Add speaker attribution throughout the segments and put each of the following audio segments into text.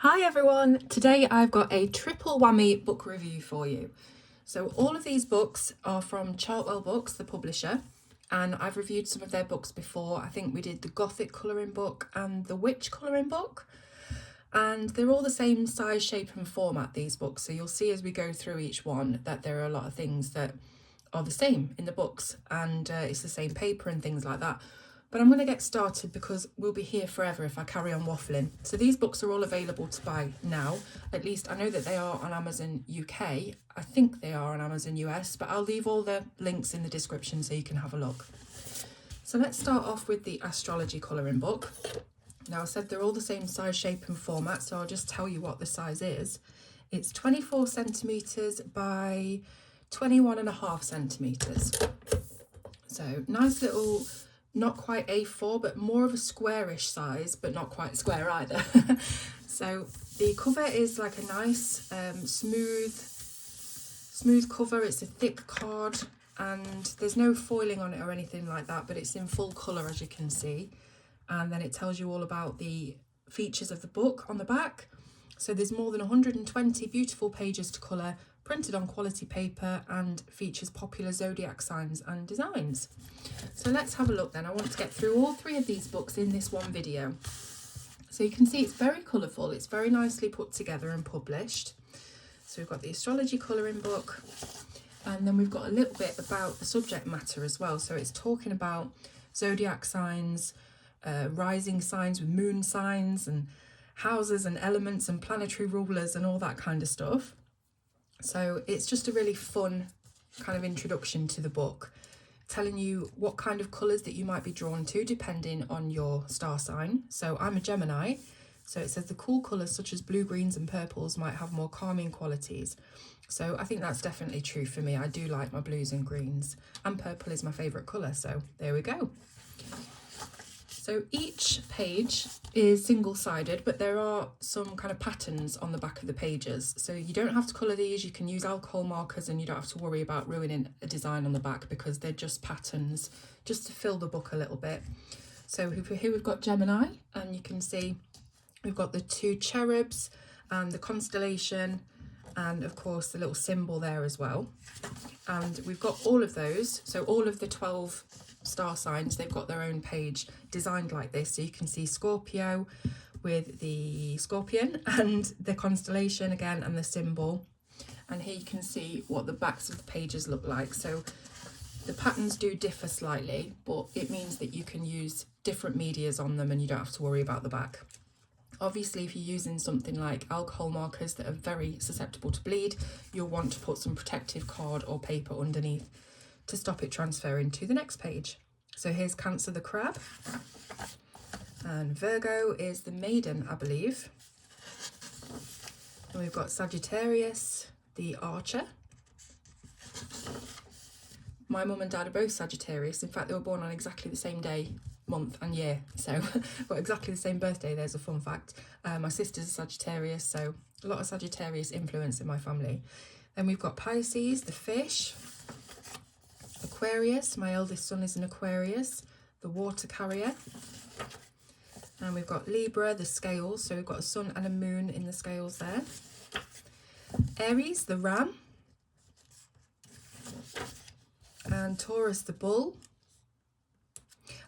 Speaker 1: Hi everyone, today I've got a triple whammy book review for you. So all of these books are from Chartwell Books, the publisher, and I've reviewed some of their books before. I think we did the Gothic colouring book and the Witch colouring book, and they're all the same size, shape and format, these books. So you'll see as we go through each one that there are a lot of things that are the same in the books, and it's the same paper and things like that. But I'm going to get started because we'll be here forever if I carry on waffling. So these books are all available to buy now. At least I know that they are on Amazon UK. I think they are on Amazon US, but I'll leave all the links in the description so you can have a look. So let's start off with the Astrology colouring book. Now I said they're all the same size, shape and format, so I'll just tell you what the size is. It's 24 centimetres by 21.5 centimetres. So nice little, not quite A4, but more of a squarish size, but not quite square either. So the cover is like a nice smooth cover. It's a thick card and there's no foiling on it or anything like that, but it's in full colour as you can see. And then it tells you all about the features of the book on the back. So there's more than 120 beautiful pages to colour, printed on quality paper, and features popular zodiac signs and designs. So let's have a look then. I want to get through all three of these books in this one video. So you can see it's very colourful, it's very nicely put together and published. So we've got the Astrology colouring book, and then we've got a little bit about the subject matter as well. So it's talking about zodiac signs, rising signs with moon signs and houses and elements and planetary rulers and all that kind of stuff. So it's just a really fun kind of introduction to the book, telling you what kind of colours that you might be drawn to depending on your star sign. So I'm a Gemini, so it says the cool colours such as blue, greens and purples might have more calming qualities. So I think that's definitely true for me. I do like my blues and greens, and purple is my favourite colour, so there we go. So each page is single-sided, but there are some kind of patterns on the back of the pages. So you don't have to colour these, you can use alcohol markers and you don't have to worry about ruining a design on the back because they're just patterns, just to fill the book a little bit. So here we've got Gemini, and you can see we've got the two cherubs and the constellation, and of course the little symbol there as well. And we've got all of those, so all of the 12 star signs, they've got their own page designed like this. So you can see Scorpio with the scorpion and the constellation again and the symbol. And here you can see what the backs of the pages look like. So the patterns do differ slightly, but it means that you can use different medias on them and you don't have to worry about the back. Obviously, if you're using something like alcohol markers that are very susceptible to bleed, you'll want to put some protective card or paper underneath to stop it transferring to the next page. So here's Cancer the crab, and Virgo is the maiden, I believe. And we've got Sagittarius, the archer. My mum and dad are both Sagittarius. In fact, they were born on exactly the same day, month and year, so got exactly the same birthday. There's a fun fact. My sister's a Sagittarius, so a lot of Sagittarius influence in my family. Then we've got Pisces, the fish. Aquarius, my eldest son is an Aquarius, the water carrier. And we've got Libra, the scales, so we've got a sun and a moon in the scales there. Aries, the ram. And Taurus, the bull.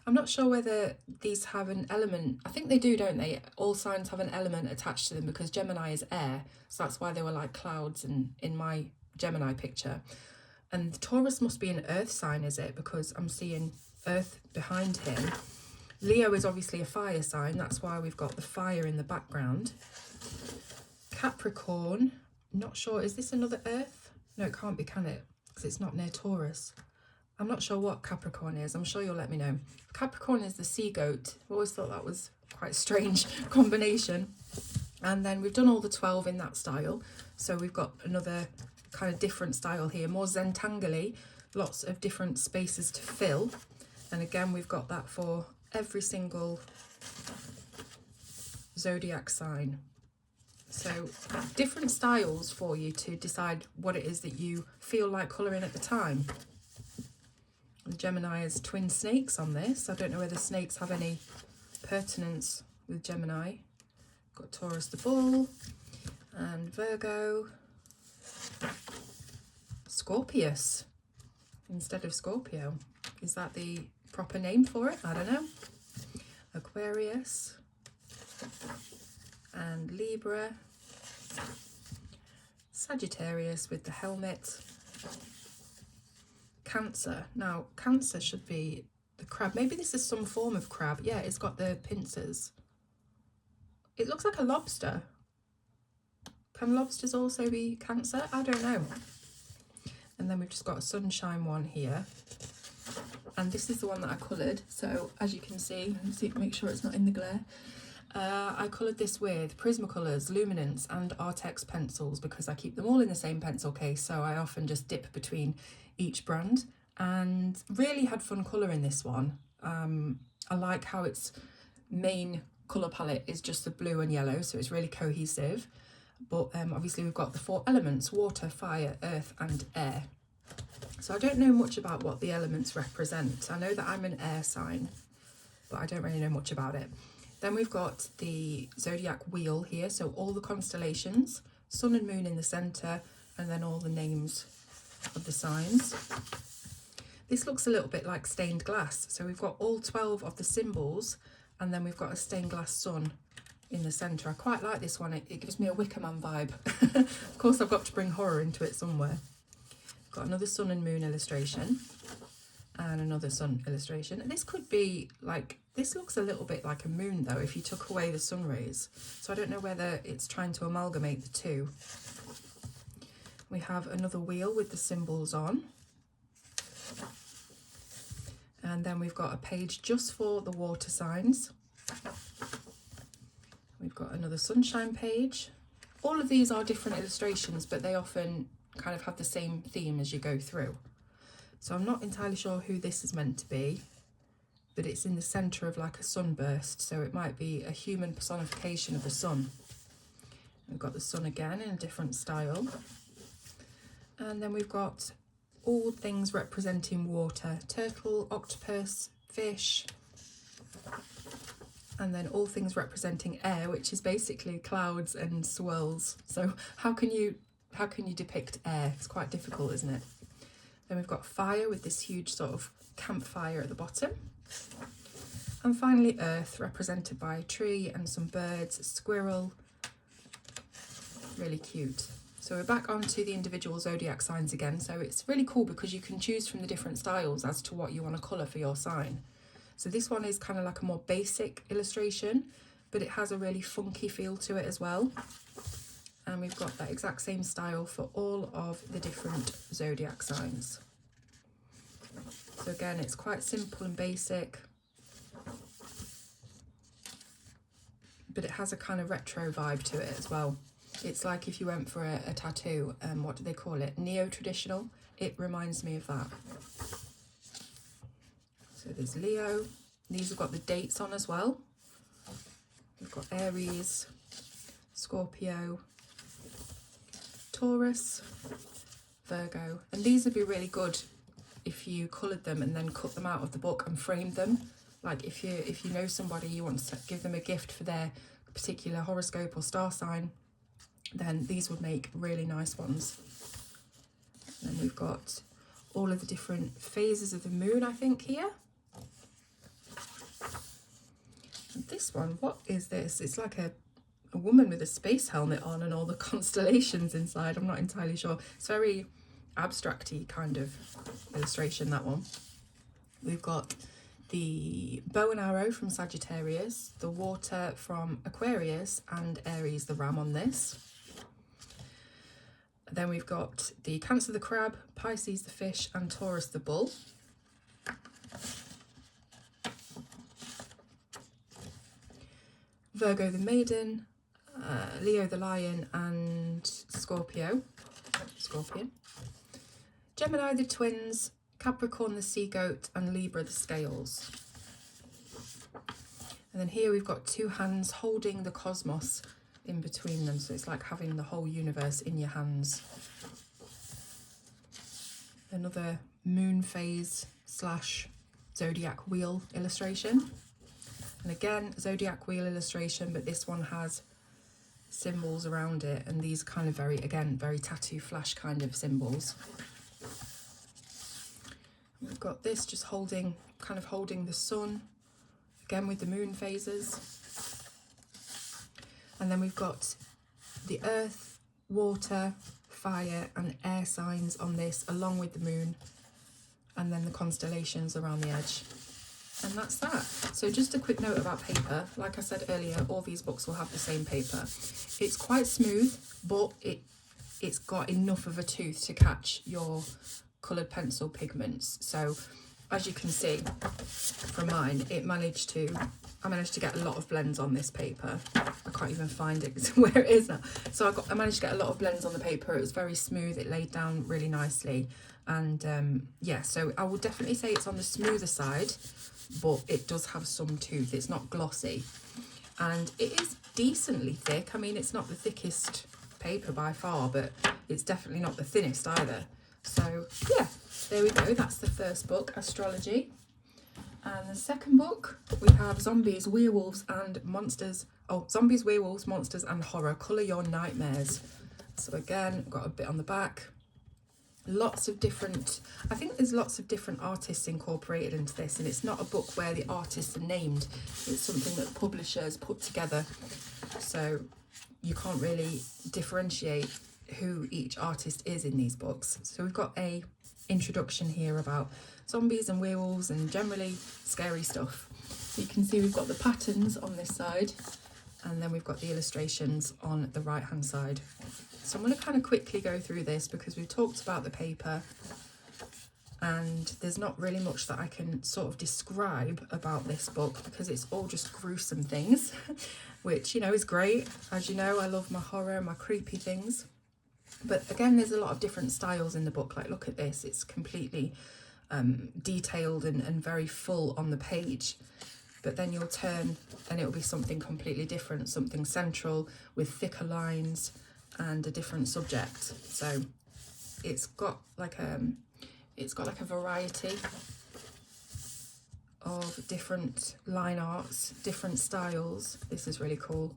Speaker 1: I'm not sure whether these have an element. I think they do, don't they? All signs have an element attached to them because Gemini is air, so that's why they were like clouds in my Gemini picture. And Taurus must be an earth sign, is it? Because I'm seeing earth behind him. Leo is obviously a fire sign. That's why we've got the fire in the background. Capricorn, not sure. Is this another earth? No, it can't be, can it? Because it's not near Taurus. I'm not sure what Capricorn is. I'm sure you'll let me know. Capricorn is the sea goat. I've always thought that was quite a strange combination. And then we've done all the 12 in that style. So we've got another kind of different style here, more Zentangle, lots of different spaces to fill. And again, we've got that for every single zodiac sign. So different styles for you to decide what it is that you feel like colouring at the time. The Gemini has twin snakes on this. I don't know whether snakes have any pertinence with Gemini. Got Taurus the bull, and Virgo, Scorpius instead of Scorpio. Is that the proper name for it? I don't know. Aquarius and Libra, Sagittarius with the helmet, Cancer. Now, Cancer should be the crab. Maybe this is some form of crab. Yeah, it's got the pincers. It looks like a lobster. Can lobsters also be Cancer? I don't know. And then we've just got a sunshine one here. And this is the one that I coloured. So as you can see, make sure it's not in the glare. I coloured this with Prismacolors, Luminance and Artex pencils because I keep them all in the same pencil case. So I often just dip between each brand and really had fun colouring this one. I like how its main colour palette is just the blue and yellow, so it's really cohesive. But obviously we've got the 4 elements: water, fire, earth and air. So I don't know much about what the elements represent. I know that I'm an air sign, but I don't really know much about it. Then we've got the zodiac wheel here, so all the constellations, sun and moon in the centre, and then all the names of the signs. This looks a little bit like stained glass. So we've got all 12 of the symbols, and then we've got a stained glass sun in the centre. I quite like this one. It gives me a Wicker Man vibe. Of course, I've got to bring horror into it somewhere. Got another sun and moon illustration and another sun illustration. And this could be like, this looks a little bit like a moon though, if you took away the sun rays. So I don't know whether it's trying to amalgamate the two. We have another wheel with the symbols on. And then we've got a page just for the water signs. We've got another sunshine page. All of these are different illustrations, but they often kind of have the same theme as you go through. So I'm not entirely sure who this is meant to be, but it's in the centre of like a sunburst, so it might be a human personification of the sun. We've got the sun again in a different style. And then we've got all things representing water: turtle, octopus, fish, and then all things representing air, which is basically clouds and swirls. So how can you depict air? It's quite difficult, isn't it? Then we've got fire with this huge sort of campfire at the bottom. And finally earth, represented by a tree and some birds, a squirrel. Really cute. So we're back onto the individual zodiac signs again. So it's really cool because you can choose from the different styles as to what you want to colour for your sign. So this one is kind of like a more basic illustration, but it has a really funky feel to it as well. And we've got that exact same style for all of the different zodiac signs. So again, it's quite simple and basic, but it has a kind of retro vibe to it as well. It's like if you went for a tattoo, what do they call it? Neo-traditional. It reminds me of that. So there's Leo. These have got the dates on as well. We've got Aries, Scorpio, Taurus, Virgo. And these would be really good if you coloured them and then cut them out of the book and framed them. Like if you know somebody, you want to give them a gift for their particular horoscope or star sign, then these would make really nice ones. And then we've got all of the different phases of the moon, I think, here. And this one, what is this? It's like a woman with a space helmet on and all the constellations inside. I'm not entirely sure. It's very abstract-y kind of illustration, that one. We've got the bow and arrow from Sagittarius, the water from Aquarius, and Aries, the ram on this. Then we've got the Cancer the crab, Pisces the fish, and Taurus the bull. Virgo the maiden, Leo the lion, and Scorpion. Gemini the twins, Capricorn the sea goat, and Libra the scales. And then here we've got two hands holding the cosmos in between them, so it's like having the whole universe in your hands. Another moon phase / zodiac wheel illustration. And again, zodiac wheel illustration, but this one has symbols around it, and these kind of very tattoo flash kind of symbols. We've got this just holding the sun, again with the moon phases. And then we've got the earth, water, fire and air signs on this, along with the moon, and then the constellations around the edge. And that's that. So just a quick note about paper. Like I said earlier, all these books will have the same paper. It's quite smooth, but it's got enough of a tooth to catch your coloured pencil pigments. So as you can see from mine, I managed to get a lot of blends on this paper. I can't even find it where it is now. So I managed to get a lot of blends on the paper. It was very smooth. It laid down really nicely. And yeah, so I would definitely say it's on the smoother side, but it does have some tooth. It's not glossy. And it is decently thick. I mean, it's not the thickest paper by far, but it's definitely not the thinnest either. So yeah, there we go. That's the first book, Astrology. And the second book, we have Zombies, Werewolves and Monsters. Oh, Zombies, Werewolves, Monsters and Horror. Colour Your Nightmares. So again, got a bit on the back. Lots of different, I think there's lots of different artists incorporated into this, and it's not a book where the artists are named. It's something that publishers put together. So you can't really differentiate who each artist is in these books. So we've got a introduction here about zombies and werewolves and generally scary stuff. So you can see we've got the patterns on this side, and then we've got the illustrations on the right hand side. So I'm going to kind of quickly go through this because we've talked about the paper and there's not really much that I can sort of describe about this book because it's all just gruesome things, which, you know, is great. As you know, I love my horror, my creepy things. But again, there's a lot of different styles in the book. Like, look at this. It's completely detailed and very full on the page. But then you'll turn and it'll be something completely different, something central with thicker lines and a different subject. So it's got like a variety of different line arts, different styles. This is really cool.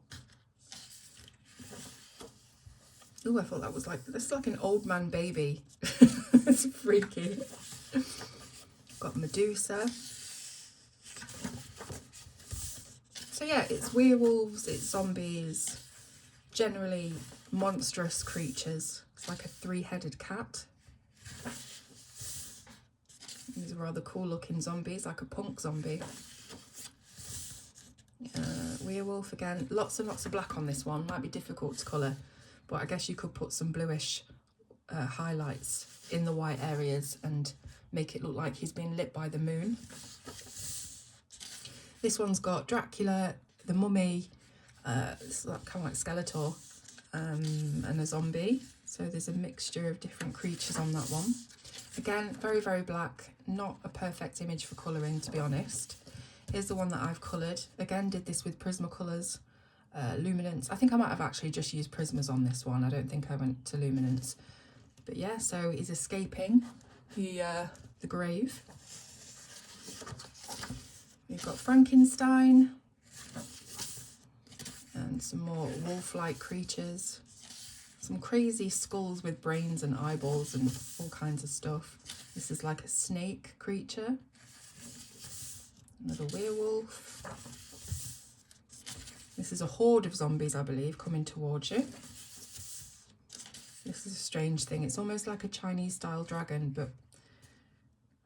Speaker 1: Oh, I thought that was like, this is like an old man baby. It's freaky. Got Medusa. So yeah, it's werewolves, it's zombies, generally monstrous creatures. It's like a three-headed cat. These are rather cool looking zombies, like a punk zombie. Werewolf again, lots and lots of black on this one. Might be difficult to colour, but I guess you could put some bluish highlights in the white areas and make it look like he's been lit by the moon. This one's got Dracula, the mummy, it's like, kind of like Skeletor, and a zombie. So there's a mixture of different creatures on that one. Again, very, very black, not a perfect image for colouring, to be honest. Here's the one that I've coloured. Again, did this with Prismacolors, Luminance. I think I might have actually just used Prismas on this one. I don't think I went to Luminance. But yeah, so he's escaping the grave. We've got Frankenstein and some more wolf-like creatures. Some crazy skulls with brains and eyeballs and all kinds of stuff. This is like a snake creature. Another werewolf. This is a horde of zombies, I believe, coming towards you. This is a strange thing. It's almost like a Chinese-style dragon, but...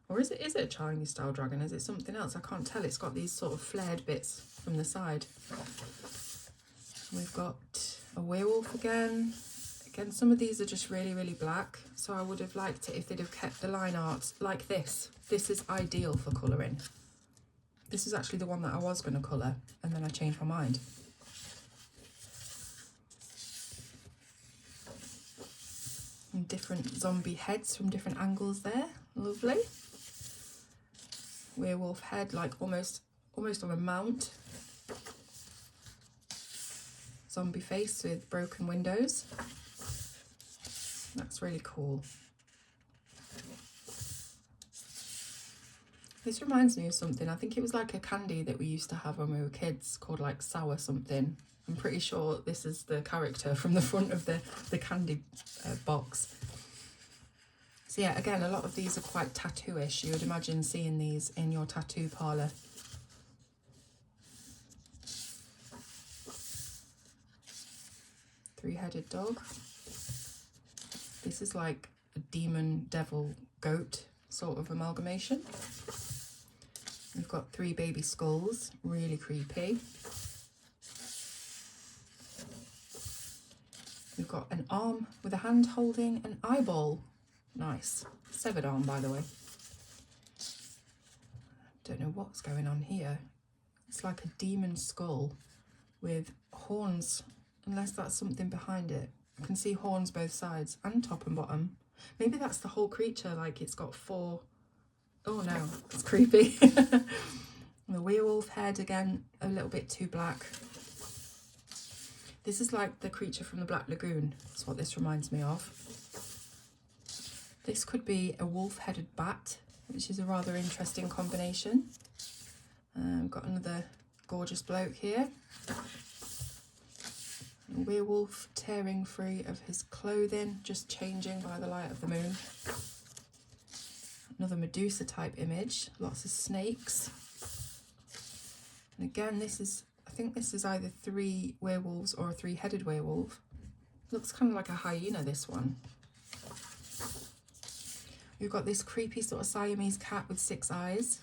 Speaker 1: Or is it a Chinese-style dragon? Is it something else? I can't tell. It's got these sort of flared bits from the side. We've got a werewolf again. Again, some of these are just really, really black. So I would have liked it if they'd have kept the line art like this. This is ideal for colouring. This is actually the one that I was going to colour, and then I changed my mind. And different zombie heads from different angles there. Lovely. Werewolf head, like almost on a mount. Zombie face with broken windows. That's really cool. This reminds me of something. I think it was like a candy that we used to have when we were kids called like sour something. I'm pretty sure this is the character from the front of the candy box. So yeah, again, a lot of these are quite tattoo-ish. You would imagine seeing these in your tattoo parlour. Three-headed dog. This is like a demon, devil, goat sort of amalgamation. We've got three baby skulls, really creepy. We've got an arm with a hand holding an eyeball. Nice. Severed arm, by the way. Don't know what's going on here. It's like a demon skull with horns, unless that's something behind it. I can see horns both sides and top and bottom. Maybe that's the whole creature, like it's got four. Oh no, it's creepy. The werewolf head again, a little bit too black. This is like the creature from the Black Lagoon. That's what this reminds me of. This could be a wolf-headed bat, which is a rather interesting combination. Got another gorgeous bloke here. A werewolf tearing free of his clothing, just changing by the light of the moon. Another Medusa type image, lots of snakes. And again, I think this is either three werewolves or a three-headed werewolf. Looks kind of like a hyena, this one. We've got this creepy sort of Siamese cat with 6 eyes.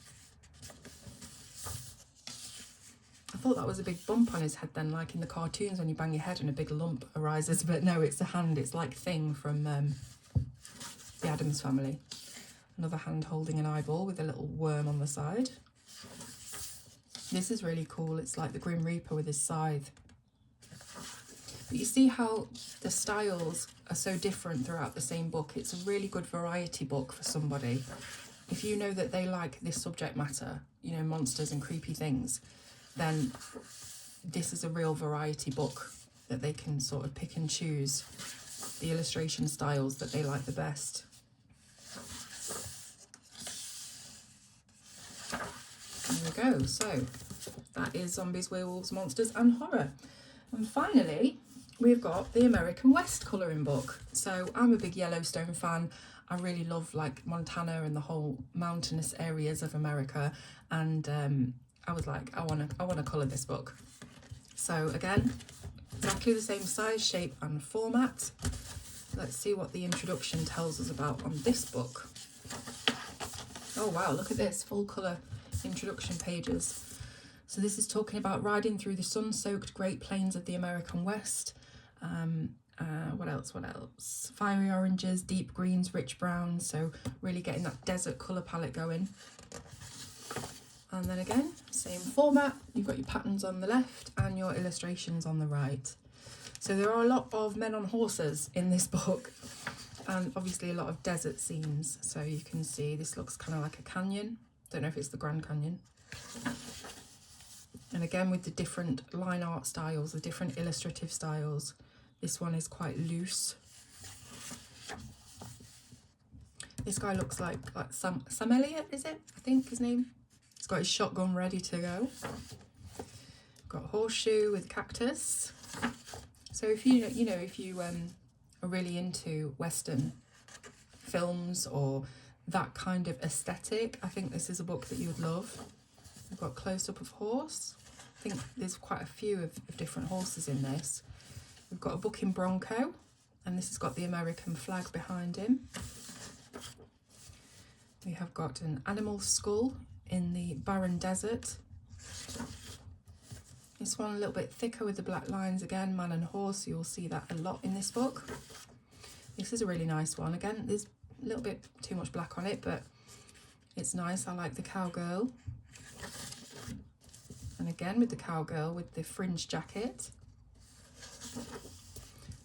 Speaker 1: I thought that was a big bump on his head then, like in the cartoons when you bang your head and a big lump arises, but no, it's a hand. It's like Thing from the Addams Family. Another hand holding an eyeball with a little worm on the side. This is really cool. It's like the Grim Reaper with his scythe. But you see how the styles are so different throughout the same book. It's a really good variety book for somebody. If you know that they like this subject matter, you know, monsters and creepy things, then this is a real variety book that they can sort of pick and choose the illustration styles that they like the best. There we go. So that is Zombies, Werewolves, Monsters and Horror. And finally, we've got the American West colouring book. So I'm a big Yellowstone fan. I really love like Montana and the whole mountainous areas of America. And I was like, I want to colour this book. So again, exactly the same size, shape and format. Let's see what the introduction tells us about on this book. Oh wow, look at this, full colour introduction pages. So this is talking about riding through the sun-soaked Great Plains of the American West. What else? Fiery oranges, deep greens, rich browns. So really getting that desert colour palette going. And then again, same format. You've got your patterns on the left and your illustrations on the right. So there are a lot of men on horses in this book. And obviously a lot of desert scenes. So you can see this looks kind of like a canyon. Don't know if it's the Grand Canyon. And again with the different line art styles, the different illustrative styles. This one is quite loose. This guy looks like Sam Elliott, is it? I think his name. He's got his shotgun ready to go. Got a horseshoe with cactus. So if you are really into Western films or that kind of aesthetic, I think this is a book that you would love. We've got close-up of horse. I think there's quite a few of different horses in this. We've got a bucking bronco, and this has got the American flag behind him. We have got an animal skull in the barren desert. This one a little bit thicker with the black lines again, man and horse. You'll see that a lot in this book. This is a really nice one. Again, there's a little bit too much black on it, but it's nice. I like the cowgirl. And again with the cowgirl with the fringe jacket.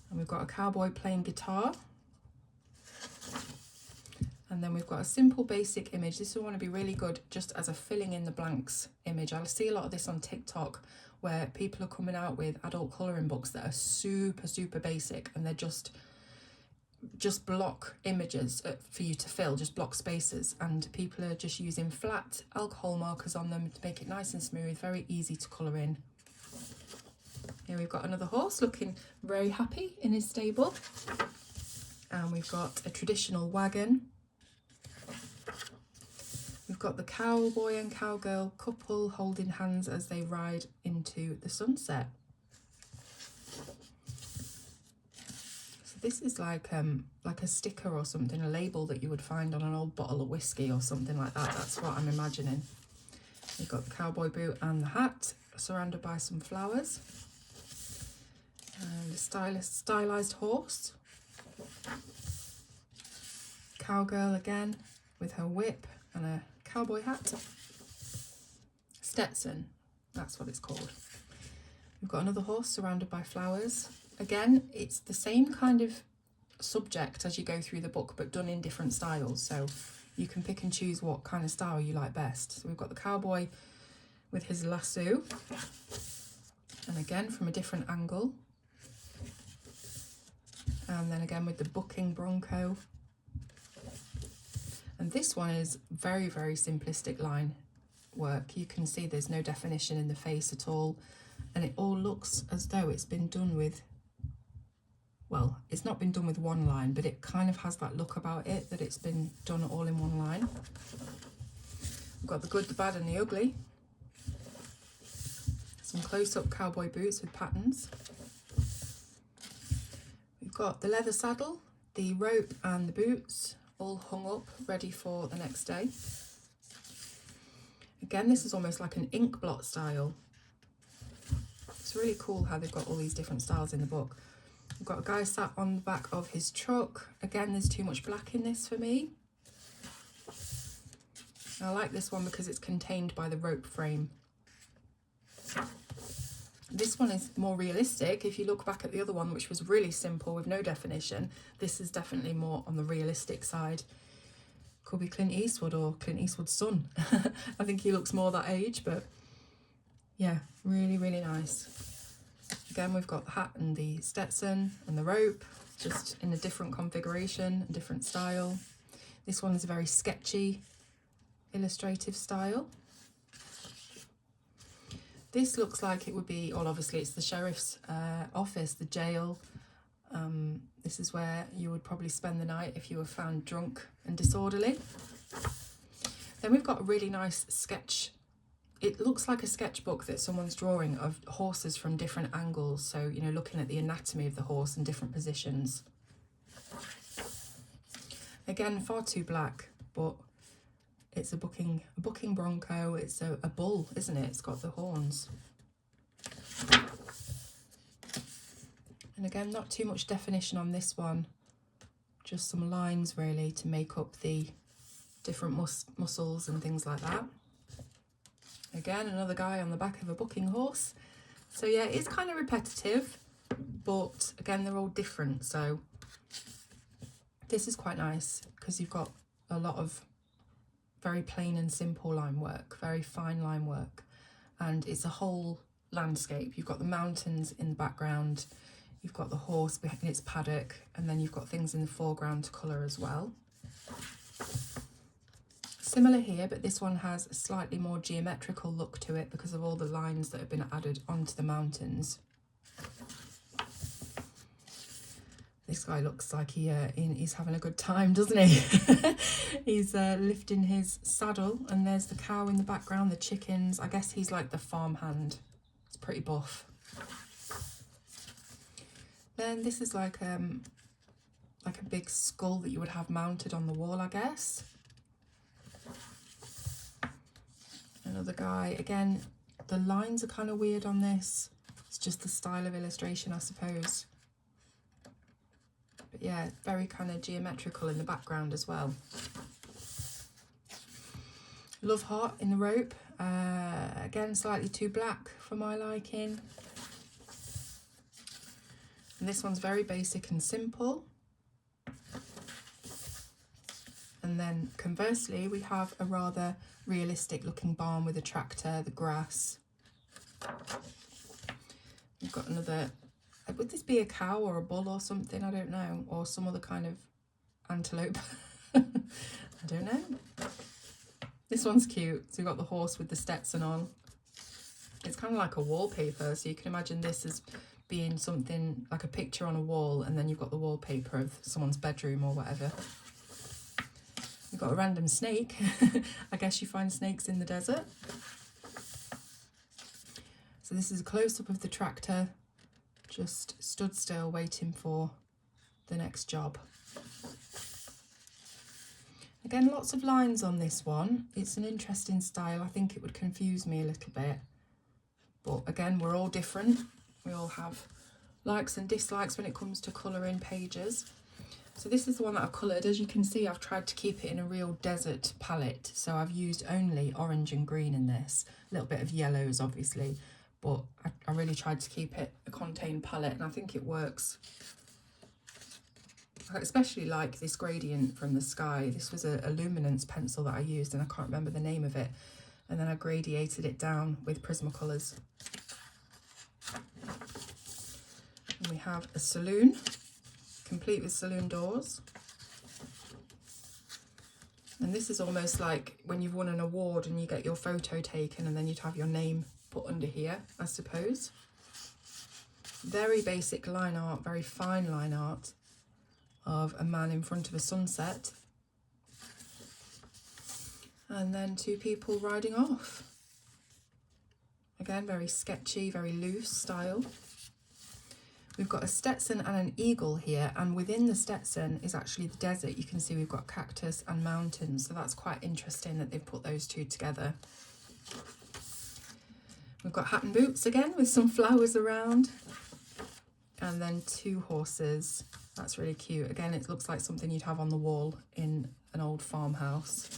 Speaker 1: And we've got a cowboy playing guitar. And then we've got a simple basic image. This will want to be really good just as a filling in the blanks image. I see a lot of this on TikTok where people are coming out with adult colouring books that are super, super basic, and they're just block images for you to fill, just block spaces, and people are just using flat alcohol markers on them to make it nice and smooth, very easy to colour in. Here we've got another horse looking very happy in his stable. And we've got a traditional wagon. We've got the cowboy and cowgirl couple holding hands as they ride into the sunset. So this is like a sticker or something, a label that you would find on an old bottle of whiskey or something like that. That's what I'm imagining. We've got the cowboy boot and the hat, surrounded by some flowers. And a stylized horse. Cowgirl again with her whip and a cowboy hat. Stetson, that's what it's called. We've got another horse surrounded by flowers. Again, it's the same kind of subject as you go through the book, but done in different styles. So you can pick and choose what kind of style you like best. So we've got the cowboy with his lasso. And again, from a different angle. And then again with the bucking bronco. And this one is very, very simplistic line work. You can see there's no definition in the face at all. And it all looks as though it's been done with, well, it's not been done with one line, but it kind of has that look about it, that it's been done all in one line. We've got the good, the bad and the ugly. Some close-up cowboy boots with patterns. We've got the leather saddle, the rope and the boots, all hung up, ready for the next day. Again, this is almost like an ink blot style. It's really cool how they've got all these different styles in the book. We've got a guy sat on the back of his truck. Again, there's too much black in this for me. I like this one because it's contained by the rope frame. This one is more realistic. If you look back at the other one, which was really simple with no definition, this is definitely more on the realistic side. Could be Clint Eastwood or Clint Eastwood's son. I think he looks more that age, but yeah, really, really nice. Again, we've got the hat and the Stetson and the rope, just in a different configuration, a different style. This one is a very sketchy, illustrative style. This looks like it would be, well, obviously it's the sheriff's office, the jail. This is where you would probably spend the night if you were found drunk and disorderly. Then we've got a really nice sketch. It looks like a sketchbook that someone's drawing of horses from different angles. So, you know, looking at the anatomy of the horse in different positions. Again, far too black, but it's a bucking bronco. It's a bull, isn't it? It's got the horns. And again, not too much definition on this one. Just some lines really to make up the different muscles and things like that. Again, another guy on the back of a bucking horse. So yeah, it's kind of repetitive, but again, they're all different. So this is quite nice because you've got a lot of very plain and simple line work, very fine line work, and it's a whole landscape. You've got the mountains in the background, you've got the horse behind its paddock, and then you've got things in the foreground to colour as well. Similar here, but this one has a slightly more geometrical look to it because of all the lines that have been added onto the mountains. This guy looks like he's having a good time, doesn't he? He's lifting his saddle, and there's the cow in the background, the chickens. I guess he's like the farmhand. It's pretty buff. Then this is like a big skull that you would have mounted on the wall, I guess. Another guy. Again, the lines are kind of weird on this. It's just the style of illustration, I suppose. But yeah, very kind of geometrical in the background as well. Love heart in the rope. Again, slightly too black for my liking. And this one's very basic and simple. And then conversely, we have a rather realistic looking barn with a tractor, the grass. We've got another, would this be a cow or a bull or something? I don't know. Or some other kind of antelope. I don't know. This one's cute. So we've got the horse with the Stetson on. It's kind of like a wallpaper, so you can imagine this as being something like a picture on a wall, and then you've got the wallpaper of someone's bedroom or whatever. You've got a random snake. I guess you find snakes in the desert. So this is a close-up of the tractor, just stood still waiting for the next job. Again, lots of lines on this one. It's an interesting style. I think it would confuse me a little bit. But again, we're all different. We all have likes and dislikes when it comes to colouring pages. So this is the one that I've coloured. As you can see, I've tried to keep it in a real desert palette. So I've used only orange and green in this. A little bit of yellows, obviously. But I really tried to keep it a contained palette, and I think it works. I especially like this gradient from the sky. This was a luminance pencil that I used, and I can't remember the name of it. And then I gradiated it down with Prismacolors. And we have a saloon, complete with saloon doors. And this is almost like when you've won an award and you get your photo taken, and then you'd have your name put under here, I suppose. Very basic line art, very fine line art of a man in front of a sunset. And then two people riding off. Again, very sketchy, very loose style. We've got a Stetson and an eagle here, and within the Stetson is actually the desert. You can see we've got cactus and mountains, so that's quite interesting that they've put those two together. We've got hat and boots again with some flowers around, and then two horses. That's really cute. Again, it looks like something you'd have on the wall in an old farmhouse.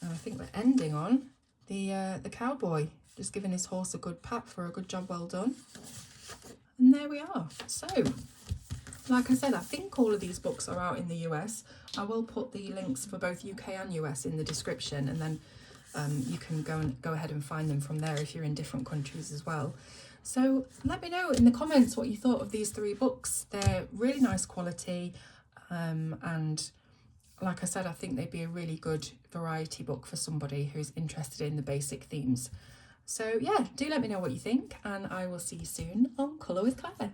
Speaker 1: And I think we're ending on the cowboy, just giving his horse a good pat for a good job well done. And there we are. So, like I said, I think all of these books are out in the US. I will put the links for both UK and US in the description, and then you can go ahead and find them from there if you're in different countries as well. So let me know in the comments what you thought of these three books. They're really nice quality, and like I said, I think they'd be a really good variety book for somebody who's interested in the basic themes. So yeah, do let me know what you think, and I will see you soon on Colour with Claire.